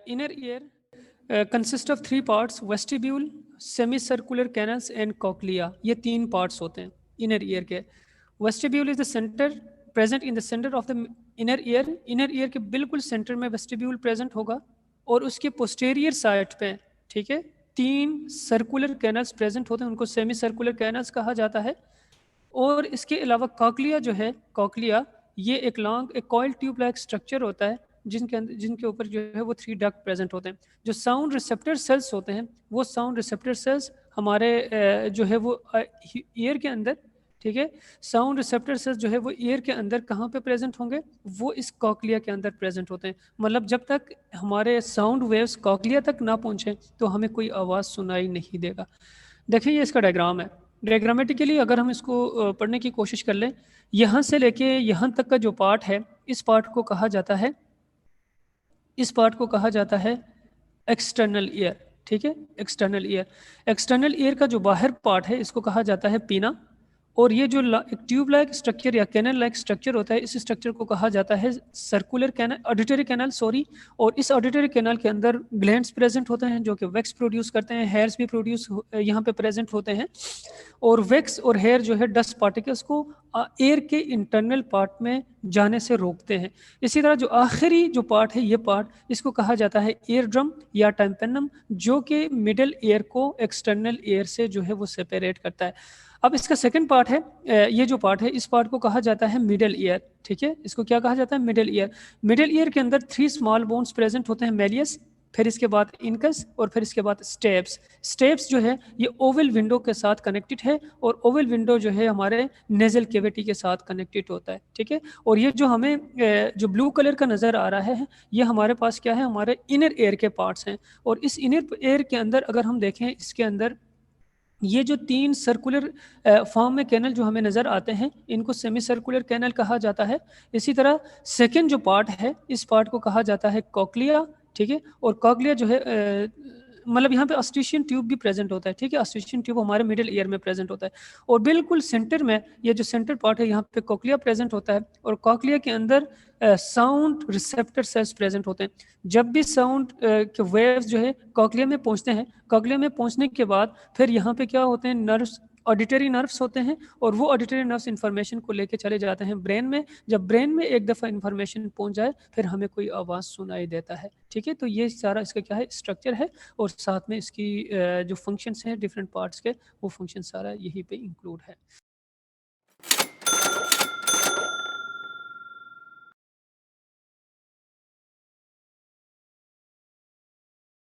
Inner ear consist of 3 parts, vestibule, semi circular canals and cochlea. ये 3 parts होते हैं inner ear के। Vestibule is the centre, present in the centre of the inner ear. Inner ear के बिल्कुल centre में vestibule present होगा और उसके पोस्टेरियर साइड पे, ठीक है, 3 सर्कुलर कैनल्स प्रेजेंट होते हैं, उनको सेमी सर्कुलर कैनल्स कहा जाता है। और इसके अलावा कॉक्लिया जो है, कॉक्लिया ये एक लॉन्ग, एक कॉइल ट्यूब लाइक स्ट्रक्चर होता है जिनके अंदर, जिनके ऊपर जो है वो 3 डक्ट प्रेजेंट होते हैं। जो साउंड रिसेप्टर सेल्स होते हैं, वो साउंड रिसेप्टर सेल्स हमारे जो है वो ईयर के अंदर, ठीक है, साउंड रिसेप्टर सेल्स जो है वो ईयर के अंदर कहाँ पे प्रेजेंट होंगे, वो इस कॉक्लिया के अंदर प्रेजेंट होते हैं। मतलब जब तक हमारे साउंड वेव्स कॉक्लिया तक ना पहुँचे तो हमें कोई आवाज़ सुनाई नहीं देगा। देखिए ये इसका डायग्राम है। डायग्रामेटिकली अगर हम इसको पढ़ने की कोशिश कर लें, यहाँ से लेके यहाँ तक का जो पार्ट है, इस पार्ट को कहा जाता है, इस पार्ट को कहा जाता है एक्सटर्नल ईयर, ठीक है, एक्सटर्नल ईयर। एक्सटर्नल ईयर का जो बाहर पार्ट है इसको कहा जाता है पीना। और ये जो एक ट्यूब लाइक स्ट्रक्चर या कैनल लाइक स्ट्रक्चर होता है, इस स्ट्रक्चर को कहा जाता है circular canal, auditory canal, sorry. और इस ऑडिटरी कैनल के अंदर ग्लैंड्स प्रेजेंट होते हैं जो कि वैक्स प्रोड्यूस करते हैं, हेयर्स भी प्रोड्यूस यहाँ पे प्रेजेंट होते हैं। और वैक्स और हेयर जो है डस्ट पार्टिकल्स को एयर के इंटरनल पार्ट में जाने से रोकते हैं। इसी तरह जो आखिरी जो पार्ट है, ये पार्ट, इसको कहा जाता है एयर ड्रम या टाइम्पेनम, जो कि मिडल एयर को एक्सटर्नल एयर से जो है वो सेपरेट करता है। अब इसका सेकंड पार्ट है, ये जो पार्ट है, इस पार्ट को कहा जाता है मिडल ईयर, ठीक है, इसको क्या कहा जाता है, मिडल ईयर। मिडल ईयर के अंदर 3 स्मॉल बोन्स प्रेजेंट होते हैं, मेलियस, फिर इसके बाद इनकस, और फिर इसके बाद स्टेप्स। स्टेप्स जो है ये ओवल विंडो के साथ कनेक्टेड है, और ओवल विंडो जो है हमारे नेजल कैविटी के साथ कनेक्टेड होता है, ठीक है। और ये जो हमें जो ब्लू कलर का नज़र आ रहा है, ये हमारे पास क्या है, हमारे इनर एयर के पार्ट्स हैं। और इस इनर एयर के अंदर अगर हम देखें, इसके अंदर ये जो 3 सर्कुलर फॉर्म में कैनल जो हमें नज़र आते हैं, इनको सेमी सर्कुलर कैनल कहा जाता है। इसी तरह सेकंड जो पार्ट है, इस पार्ट को कहा जाता है कॉक्लिया, ठीक है। और कॉक्लिया जो है मतलब यहाँ पे ऑस्ट्रिशियन ट्यूब भी प्रेजेंट होता है, ठीक है, ऑस्ट्रिशियन ट्यूब हमारे मिडिल ईयर में प्रेजेंट होता है। और बिल्कुल सेंटर में ये जो सेंटर पार्ट है, यहाँ पे कॉक्लिया प्रेजेंट होता है। और कॉक्लिया के अंदर साउंड रिसेप्टर सेल्स प्रेजेंट होते हैं। जब भी साउंड के वेव्स जो है कॉक्लिया में पहुँचते हैं, कॉक्लिया में पहुँचने के बाद फिर यहाँ पे क्या होते हैं, नर्व्स, ऑडिटरी नर्व्स होते हैं। और वो ऑडिटरी नर्व्स इंफॉर्मेशन को लेके चले जाते हैं ब्रेन में। जब ब्रेन में एक दफ़ा इंफॉर्मेशन पहुंच जाए, फिर हमें कोई आवाज़ सुनाई देता है, ठीक है। तो ये सारा इसका क्या है, स्ट्रक्चर है। और साथ में इसकी जो फंक्शंस हैं डिफरेंट पार्ट्स के, वो फंक्शन सारा यहीं पे इंक्लूड है।